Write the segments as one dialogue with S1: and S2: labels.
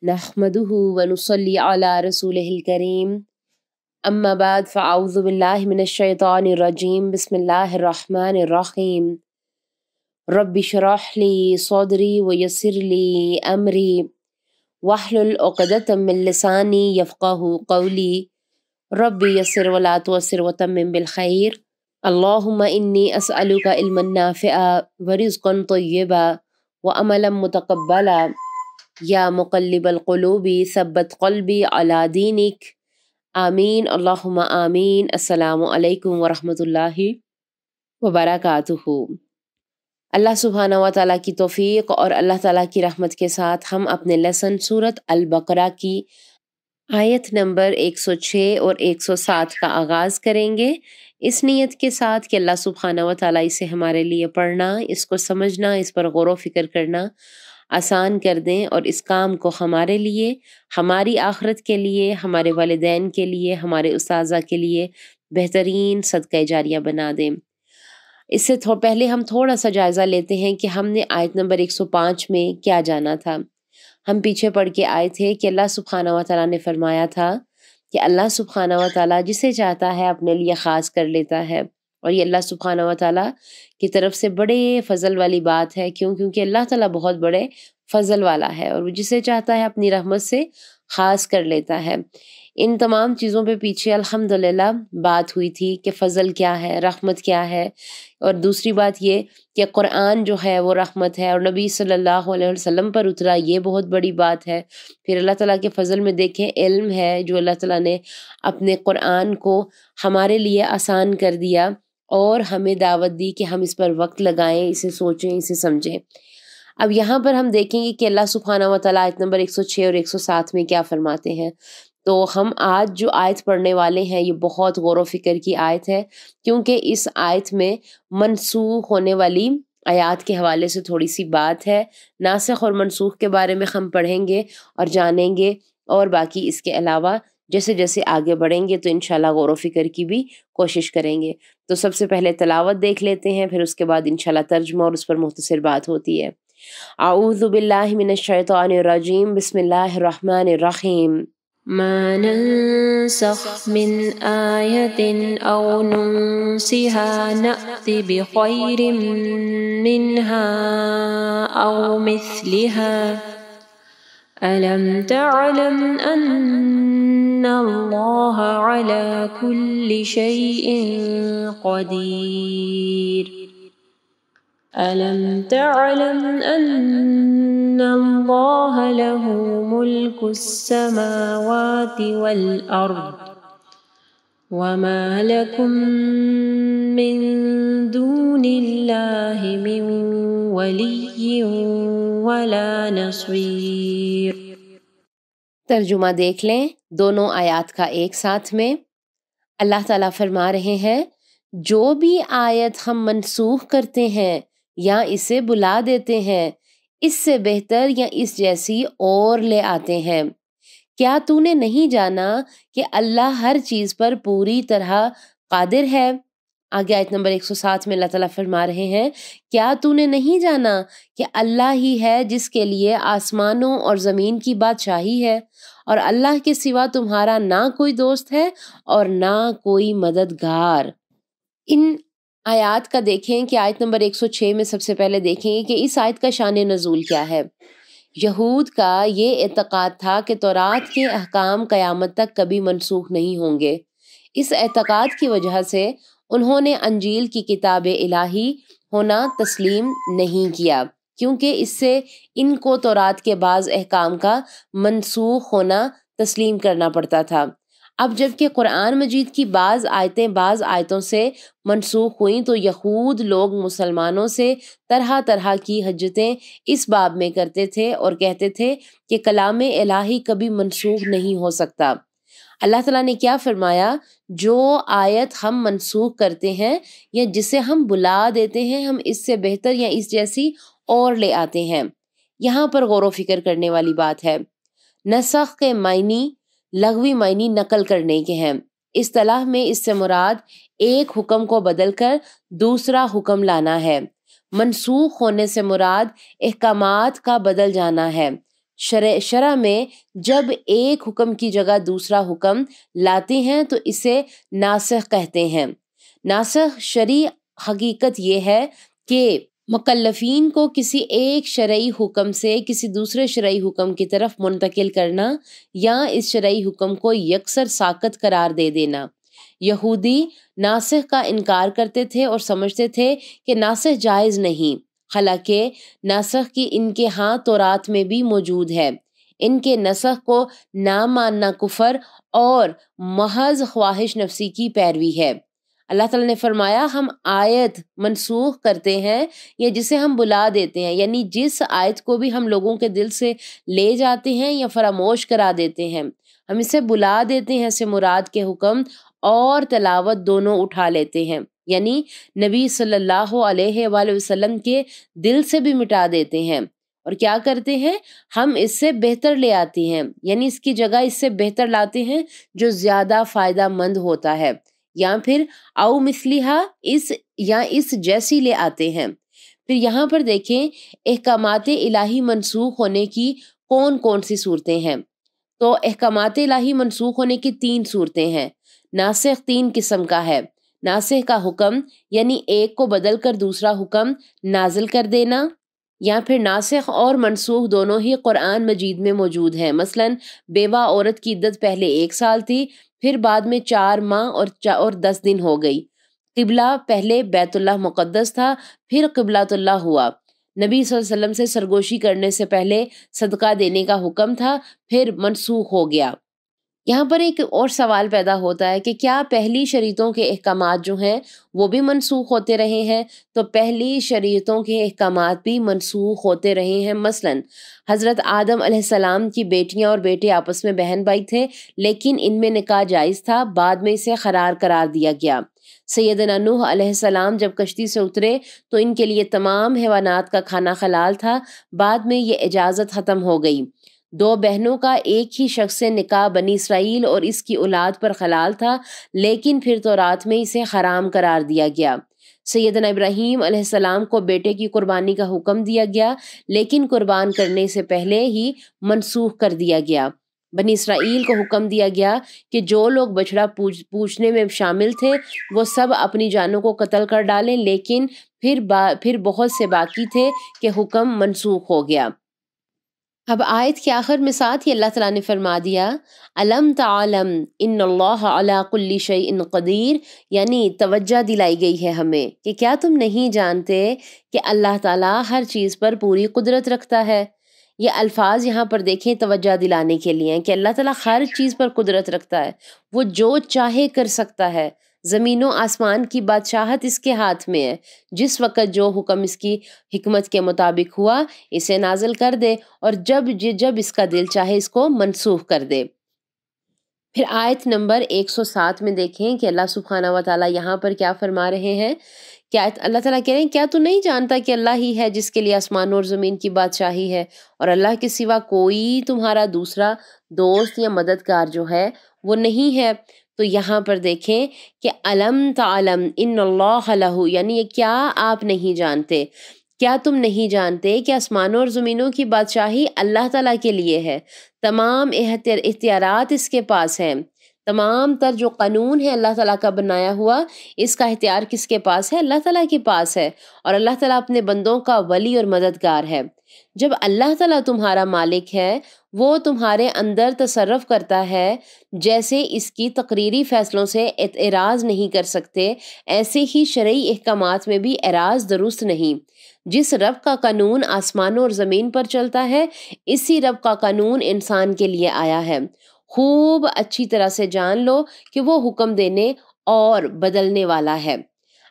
S1: نحمده ونصلي على رسوله الكريم اما بعد فاعوذ بالله من الشیطان الرجیم بسم اللہ الرحمن الرحیم رب اشرح لي صدری ويسر لي امری واحلل عقدۃ من لسانی یفقهوا قولی رب یسر ولا تعسر وتمم بالخیر اللهم انی اسألک علما نافعا ورزقا طیبا وعملا متقبلا یا مقلب القلوب ثبت قلبی علی دینک آمین اللہم آمین۔ السلام علیکم ورحمۃ اللہ وبرکاتہ۔ اللہ سبحانہ و تعالیٰ کی توفیق اور اللہ تعالیٰ کی رحمت کے ساتھ ہم اپنے لیسن سورۃ البقرہ کی آیت نمبر 106 اور 107 کا آغاز کریں گے، اس نیت کے ساتھ کہ اللہ سبحانہ و تعالیٰ اسے ہمارے لیے پڑھنا، اس کو سمجھنا، اس پر غور و فکر کرنا آسان کر دیں اور اس کام کو ہمارے لیے، ہماری آخرت کے لیے، ہمارے والدین کے لیے، ہمارے اساتذہ کے لیے بہترین صدقہ جاریہ بنا دیں۔ اس سے پہلے ہم تھوڑا سا جائزہ لیتے ہیں کہ ہم نے آیت نمبر 105 میں کیا جانا تھا۔ ہم پیچھے پڑھ کے آئے تھے کہ اللہ سبحانہ و تعالیٰ نے فرمایا تھا کہ اللہ سبحانہ و تعالیٰ جسے چاہتا ہے اپنے لیے خاص کر لیتا ہے، اور یہ اللہ سبحانہ و تعالیٰ کی طرف سے بڑے فضل والی بات ہے، کیونکہ اللہ تعالیٰ بہت بڑے فضل والا ہے اور وہ جسے چاہتا ہے اپنی رحمت سے خاص کر لیتا ہے۔ ان تمام چیزوں پہ پیچھے الحمدللہ بات ہوئی تھی کہ فضل کیا ہے، رحمت کیا ہے، اور دوسری بات یہ کہ قرآن جو ہے وہ رحمت ہے اور نبی صلی اللہ علیہ وسلم پر اترا، یہ بہت بڑی بات ہے۔ پھر اللہ تعالیٰ کے فضل میں دیکھیں علم ہے جو اللہ تعالیٰ نے اپنے قرآن کو ہمارے لیے آسان کر دیا اور ہمیں دعوت دی کہ ہم اس پر وقت لگائیں، اسے سوچیں، اسے سمجھیں۔ اب یہاں پر ہم دیکھیں گے کہ اللہ سبحانہ و تعالیٰ آیت نمبر 106 اور 107 میں کیا فرماتے ہیں۔ تو ہم آج جو آیت پڑھنے والے ہیں یہ بہت غور و فکر کی آیت ہے، کیونکہ اس آیت میں منسوخ ہونے والی آیات کے حوالے سے تھوڑی سی بات ہے۔ ناسخ اور منسوخ کے بارے میں ہم پڑھیں گے اور جانیں گے، اور باقی اس کے علاوہ جیسے جیسے آگے بڑھیں گے تو انشاءاللہ غور و فکر کی بھی کوشش کریں گے۔ تو سب سے پہلے تلاوت دیکھ لیتے ہیں، پھر اس کے بعد انشاءاللہ ترجمہ اور اس پر مختصر بات ہوتی ہے۔ اعوذ باللہ من الشیطان الرجیم بسم اللہ الرحمن الرحیم۔
S2: ما ننسخ من آیة أو ننسها نأت بخير منها أو مثلها ألم تعلم أن الله على كل شيء قدير ألم تعلم أن الله له ملك السماوات والأرض وما لكم من دون الله من ولي ولا نصير۔
S1: ترجمہ دیکھ لیں دونوں آیات کا ایک ساتھ میں۔ اللہ تعالیٰ فرما رہے ہیں جو بھی آیت ہم منسوخ کرتے ہیں یا اسے بلا دیتے ہیں، اس سے بہتر یا اس جیسی اور لے آتے ہیں۔ کیا تو نے نہیں جانا کہ اللہ ہر چیز پر پوری طرح قادر ہے؟ آگے آیت نمبر 107 میں اللہ تعالیٰ فرما رہے ہیں کیا تو نے نہیں جانا کہ اللہ ہی ہے جس کے لیے آسمانوں اور زمین کی بادشاہی ہے، اور اللہ کے سوا تمہارا نہ کوئی دوست ہے اور نہ کوئی مددگار۔ ان آیات کا دیکھیں کہ آیت نمبر 106 میں سب سے پہلے دیکھیں گے کہ اس آیت کا شان نزول کیا ہے۔ یہود کا یہ اعتقاد تھا کہ تورات کے احکام قیامت تک کبھی منسوخ نہیں ہوں گے۔ اس اعتقاد کی وجہ سے انہوں نے انجیل کی کتاب الہی ہونا تسلیم نہیں کیا، کیونکہ اس سے ان کو تورات کے بعض احکام کا منسوخ ہونا تسلیم کرنا پڑتا تھا۔ اب جب کہ قرآن مجید کی بعض آیتیں بعض آیتوں سے منسوخ ہوئیں تو یہود لوگ مسلمانوں سے طرح طرح کی حجتیں اس باب میں کرتے تھے اور کہتے تھے کہ کلام الہی کبھی منسوخ نہیں ہو سکتا۔ اللہ تعالیٰ نے کیا فرمایا؟ جو آیت ہم منسوخ کرتے ہیں یا جسے ہم بلا دیتے ہیں، ہم اس سے بہتر یا اس جیسی اور لے آتے ہیں۔ یہاں پر غور و فکر کرنے والی بات ہے۔ نسخ کے معنی لغوی معنی نقل کرنے کے ہیں۔ اصطلاح میں اس سے مراد ایک حکم کو بدل کر دوسرا حکم لانا ہے۔ منسوخ ہونے سے مراد احکامات کا بدل جانا ہے۔ شرع میں جب ایک حکم کی جگہ دوسرا حکم لاتے ہیں تو اسے ناسخ کہتے ہیں۔ ناسخ شرعی حقیقت یہ ہے کہ مکلفین کو کسی ایک شرعی حکم سے کسی دوسرے شرعی حکم کی طرف منتقل کرنا یا اس شرعی حکم کو یکسر ساقط قرار دے دینا۔ یہودی ناسخ کا انکار کرتے تھے اور سمجھتے تھے کہ ناسخ جائز نہیں، حالانکہ ناسخ کی ان کے ہاں تورات میں بھی موجود ہے۔ ان کے نسخ کو نہ ماننا کفر اور محض خواہش نفسی کی پیروی ہے۔ اللہ تعالیٰ نے فرمایا ہم آیت منسوخ کرتے ہیں یا جسے ہم بلا دیتے ہیں، یعنی جس آیت کو بھی ہم لوگوں کے دل سے لے جاتے ہیں یا فراموش کرا دیتے ہیں، ہم اسے بلا دیتے ہیں سے مراد کے حکم اور تلاوت دونوں اٹھا لیتے ہیں، یعنی نبی صلی اللہ علیہ وآلہ وسلم کے دل سے بھی مٹا دیتے ہیں اور کیا کرتے ہیں، ہم اس سے بہتر لے آتے ہیں، یعنی اس کی جگہ اس سے بہتر لاتے ہیں جو زیادہ فائدہ مند ہوتا ہے، یا پھر او مثلیہا اس جیسی لے آتے ہیں۔ پھر یہاں پر دیکھیں احکامات الہی منسوخ ہونے کی کون کون سی صورتیں ہیں، تو احکامات الہی منسوخ ہونے کی 3 صورتیں ہیں۔ ناسخ 3 قسم کا ہے۔ ناسخ کا حکم یعنی ایک کو بدل کر دوسرا حکم نازل کر دینا، یا پھر ناسخ اور منسوخ دونوں ہی قرآن مجید میں موجود ہیں۔ مثلا بیوہ عورت کی عدت پہلے 1 سال تھی، پھر بعد میں 4 ماہ اور 10 دن ہو گئی۔ قبلہ پہلے بیت اللہ مقدس تھا، پھر قبلۃ اللہ ہوا۔ نبی صلی اللہ علیہ وسلم سے سرگوشی کرنے سے پہلے صدقہ دینے کا حکم تھا، پھر منسوخ ہو گیا۔ یہاں پر ایک اور سوال پیدا ہوتا ہے کہ کیا پہلی شریعتوں کے احکامات جو ہیں وہ بھی منسوخ ہوتے رہے ہیں؟ تو پہلی شریعتوں کے احکامات بھی منسوخ ہوتے رہے ہیں۔ مثلا حضرت آدم علیہ السلام کی بیٹیاں اور بیٹے آپس میں بہن بھائی تھے، لیکن ان میں نکاح جائز تھا، بعد میں اسے حرام قرار دیا گیا۔ سیدنا نوح علیہ السلام جب کشتی سے اترے تو ان کے لیے تمام حیوانات کا کھانا حلال تھا، بعد میں یہ اجازت ختم ہو گئی۔ 2 بہنوں کا ایک ہی شخص سے نکاح بنی اسرائیل اور اس کی اولاد پر حلال تھا، لیکن پھر تورات میں اسے حرام قرار دیا گیا۔ سیدنا ابراہیم علیہ السلام کو بیٹے کی قربانی کا حکم دیا گیا، لیکن قربان کرنے سے پہلے ہی منسوخ کر دیا گیا۔ بنی اسرائیل کو حکم دیا گیا کہ جو لوگ بچڑا پوجنے میں شامل تھے وہ سب اپنی جانوں کو قتل کر ڈالیں، لیکن پھر بہت سے باقی تھے کہ حکم منسوخ ہو گیا۔ اب آیت کے آخر میں ساتھ ہی اللہ تعالیٰ نے فرما دیا الم تعلم ان اللہ علی کل شیء قدیر، یعنی توجہ دلائی گئی ہے ہمیں کہ کیا تم نہیں جانتے کہ اللہ تعالیٰ ہر چیز پر پوری قدرت رکھتا ہے۔ یہ الفاظ یہاں پر دیکھیں توجہ دلانے کے لیے کہ اللہ تعالیٰ ہر چیز پر قدرت رکھتا ہے، وہ جو چاہے کر سکتا ہے۔ زمین و آسمان کی بادشاہت اس کے ہاتھ میں ہے، جس وقت جو حکم اس کی حکمت کے مطابق ہوا اسے نازل کر دے، اور جب اس کا دل چاہے اس کو منسوخ کر دے۔ پھر آیت نمبر 107 میں دیکھیں کہ اللہ سبحانہ و تعالیٰ یہاں پر کیا فرما رہے ہیں۔ کیا اللہ تعالیٰ کہہ رہے ہیں کیا تو نہیں جانتا کہ اللہ ہی ہے جس کے لیے آسمان اور زمین کی بادشاہی ہے، اور اللہ کے سوا کوئی تمہارا دوسرا دوست یا مددگار جو ہے وہ نہیں ہے۔ تو یہاں پر دیکھیں کہ علم تعلم ان اللہ لہ، یعنی یہ کیا آپ نہیں جانتے، کیا تم نہیں جانتے کہ آسمانوں اور زمینوں کی بادشاہی اللہ تعالیٰ کے لیے ہے، تمام اختیارات اس کے پاس ہیں، تمام تر جو قانون ہے اللہ تعالیٰ کا بنایا ہوا اس کا اختیار کس کے پاس ہے؟ اللہ تعالیٰ کے پاس ہے، اور اللہ تعالیٰ اپنے بندوں کا ولی اور مددگار ہے۔ جب اللہ تعالیٰ تمہارا مالک ہے، وہ تمہارے اندر تصرف کرتا ہے، جیسے اس کی تقریری فیصلوں سے اعراض نہیں کر سکتے، ایسے ہی شرعی احکامات میں بھی اعراض درست نہیں۔ جس رب کا قانون آسمانوں اور زمین پر چلتا ہے، اسی رب کا قانون انسان کے لیے آیا ہے۔ خوب اچھی طرح سے جان لو کہ وہ حکم دینے اور بدلنے والا ہے۔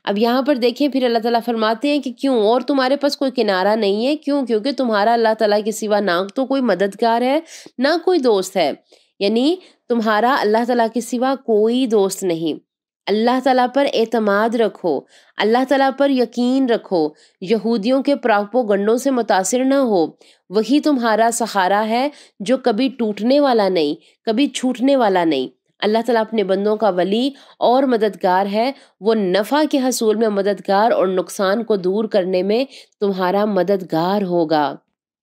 S1: اب یہاں پر دیکھیں پھر اللہ تعالیٰ فرماتے ہیں کہ کیوں، اور تمہارے پاس کوئی کنارہ نہیں ہے، کیوں؟ کیونکہ تمہارا اللہ تعالیٰ کے سوا نہ تو کوئی مددگار ہے نہ کوئی دوست ہے، یعنی تمہارا اللہ تعالیٰ کے سوا کوئی دوست نہیں۔ اللہ تعالیٰ پر اعتماد رکھو، اللہ تعالیٰ پر یقین رکھو، یہودیوں کے پراپوگنڈوں سے متاثر نہ ہو، وہی تمہارا سہارا ہے جو کبھی ٹوٹنے والا نہیں، کبھی چھوٹنے والا نہیں۔ اللہ تعالیٰ اپنے بندوں کا ولی اور مددگار ہے، وہ نفع کے حصول میں مددگار اور نقصان کو دور کرنے میں تمہارا مددگار ہوگا۔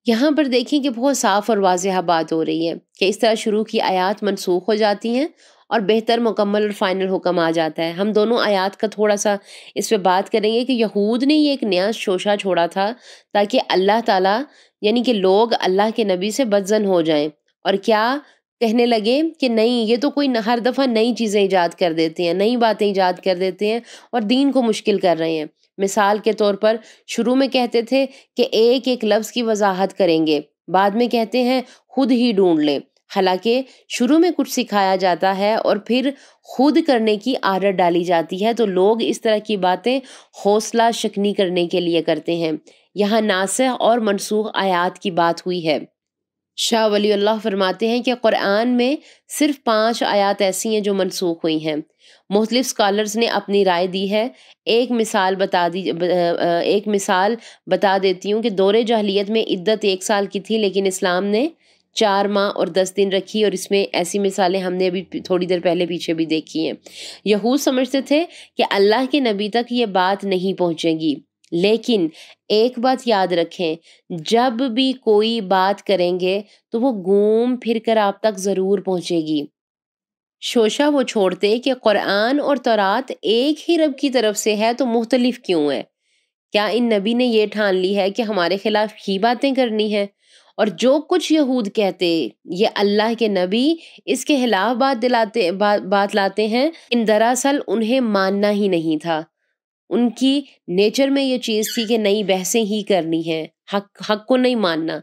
S1: یہاں پر دیکھیں کہ بہت صاف اور واضح بات ہو رہی ہے کہ اس طرح شروع کی آیات منسوخ ہو جاتی ہیں اور بہتر، مکمل اور فائنل حکم آ جاتا ہے۔ ہم دونوں آیات کا تھوڑا سا اس پہ بات کریں گے کہ یہود نے یہ ایک نیا شوشہ چھوڑا تھا تاکہ اللہ تعالیٰ یعنی کہ لوگ اللہ کے نبی سے بدظن ہو جائیں، اور کیا کہنے لگے کہ نہیں، یہ تو کوئی ہر دفعہ نئی چیزیں ایجاد کر دیتے ہیں، نئی باتیں ایجاد کر دیتے ہیں اور دین کو مشکل کر رہے ہیں۔ مثال کے طور پر شروع میں کہتے تھے کہ ایک ایک لفظ کی وضاحت کریں گے، بعد میں کہتے ہیں خود ہی ڈھونڈ لیں۔ حالانکہ شروع میں کچھ سکھایا جاتا ہے اور پھر خود کرنے کی عادت ڈالی جاتی ہے، تو لوگ اس طرح کی باتیں حوصلہ شکنی کرنے کے لیے کرتے ہیں۔ یہاں ناسخ اور منسوخ آیات کی بات ہوئی ہے۔ شاہ ولی اللہ فرماتے ہیں کہ قرآن میں صرف 5 آیات ایسی ہیں جو منسوخ ہوئی ہیں۔ مختلف اسکالرز نے اپنی رائے دی ہے۔ ایک مثال بتا دیتی ہوں کہ دور جاہلیت میں عدت 1 سال کی تھی، لیکن اسلام نے 4 ماہ اور 10 دن رکھی، اور اس میں ایسی مثالیں ہم نے ابھی تھوڑی دیر پہلے پیچھے بھی دیکھی ہیں۔ یہود سمجھتے تھے کہ اللہ کے نبی تک یہ بات نہیں پہنچے گی، لیکن ایک بات یاد رکھیں، جب بھی کوئی بات کریں گے تو وہ گھوم پھر کر آپ تک ضرور پہنچے گی۔ شوشہ وہ چھوڑتے کہ قرآن اور تورات ایک ہی رب کی طرف سے ہے تو مختلف کیوں ہے؟ کیا ان نبی نے یہ ٹھان لی ہے کہ ہمارے خلاف ہی باتیں کرنی ہے؟ اور جو کچھ یہود کہتے یہ اللہ کے نبی اس کے خلاف بات لاتے ہیں، ان دراصل انہیں ماننا ہی نہیں تھا۔ ان کی نیچر میں یہ چیز تھی کہ نئی بحثیں ہی کرنی ہے، حق کو نہیں ماننا۔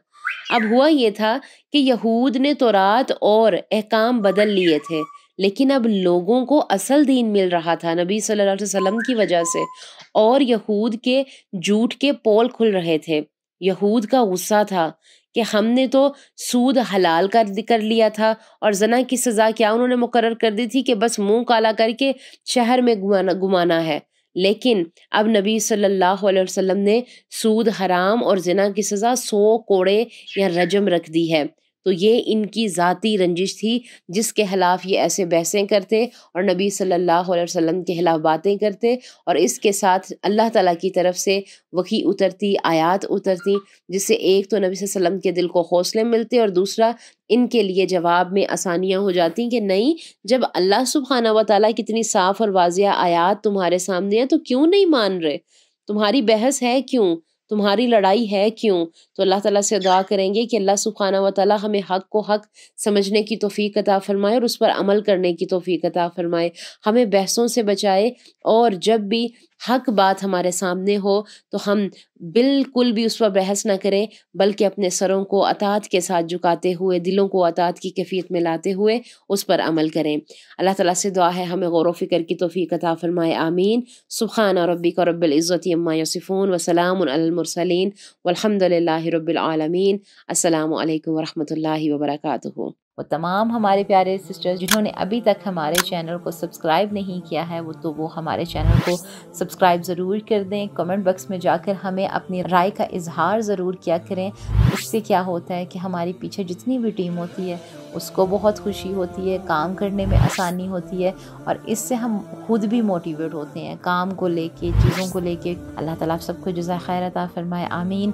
S1: اب ہوا یہ تھا کہ یہود نے تورات اور احکام بدل لیے تھے، لیکن اب لوگوں کو اصل دین مل رہا تھا نبی صلی اللہ علیہ وسلم کی وجہ سے، اور یہود کے جھوٹ کے پول کھل رہے تھے۔ یہود کا غصہ تھا کہ ہم نے تو سود حلال کر لیا تھا، اور زنا کی سزا کیا انہوں نے مقرر کر دی تھی کہ بس منہ کالا کر کے شہر میں گمانا ہے، لیکن اب نبی صلی اللہ علیہ وسلم نے سود حرام اور زنا کی سزا 100 کوڑے یا رجم رکھ دی ہے۔ تو یہ ان کی ذاتی رنجش تھی جس کے خلاف یہ ایسے بحثیں کرتے اور نبی صلی اللہ علیہ وسلم کے خلاف باتیں کرتے، اور اس کے ساتھ اللہ تعالیٰ کی طرف سے وحی اترتی، آیات اترتی، جس سے ایک تو نبی صلی اللہ علیہ وسلم کے دل کو حوصلے ملتے، اور دوسرا ان کے لیے جواب میں آسانیاں ہو جاتی کہ نہیں، جب اللہ سبحانہ و تعالیٰ کی اتنی صاف اور واضح آیات تمہارے سامنے ہیں تو کیوں نہیں مان رہے؟ تمہاری بحث ہے کیوں؟ تمہاری لڑائی ہے کیوں؟ تو اللہ تعالیٰ سے دعا کریں گے کہ اللہ سبحانہ و تعالیٰ ہمیں حق کو حق سمجھنے کی توفیق عطا فرمائے اور اس پر عمل کرنے کی توفیق عطا فرمائے، ہمیں بحثوں سے بچائے، اور جب بھی حق بات ہمارے سامنے ہو تو ہم بالکل بھی اس پر بحث نہ کریں، بلکہ اپنے سروں کو اطاعت کے ساتھ جھکاتے ہوئے، دلوں کو اطاعت کی کیفیت میں لاتے ہوئے اس پر عمل کریں۔ اللہ تعالیٰ سے دعا ہے ہمیں غور و فکر کی توفیق عطا فرمائے، آمین۔ سبحان ربک رب العزت عما یصفون وسلام علی المرسلین والحمد للہ رب العالمین۔ السلام علیکم ورحمۃ اللہ وبرکاتہ۔
S3: وہ تمام ہمارے پیارے سسٹرز جنہوں نے ابھی تک ہمارے چینل کو سبسکرائب نہیں کیا ہے، وہ ہمارے چینل کو سبسکرائب ضرور کر دیں۔ کمنٹ باکس میں جا کر ہمیں اپنی رائے کا اظہار ضرور کیا کریں۔ اس سے کیا ہوتا ہے کہ ہماری پیچھے جتنی بھی ٹیم ہوتی ہے اس کو بہت خوشی ہوتی ہے، کام کرنے میں آسانی ہوتی ہے، اور اس سے ہم خود بھی موٹیویٹ ہوتے ہیں کام کو لے کے، چیزوں کو لے کے۔ اللہ تعالیٰ آپ سب کو جزائے خیر عطا فرمائے، آمین۔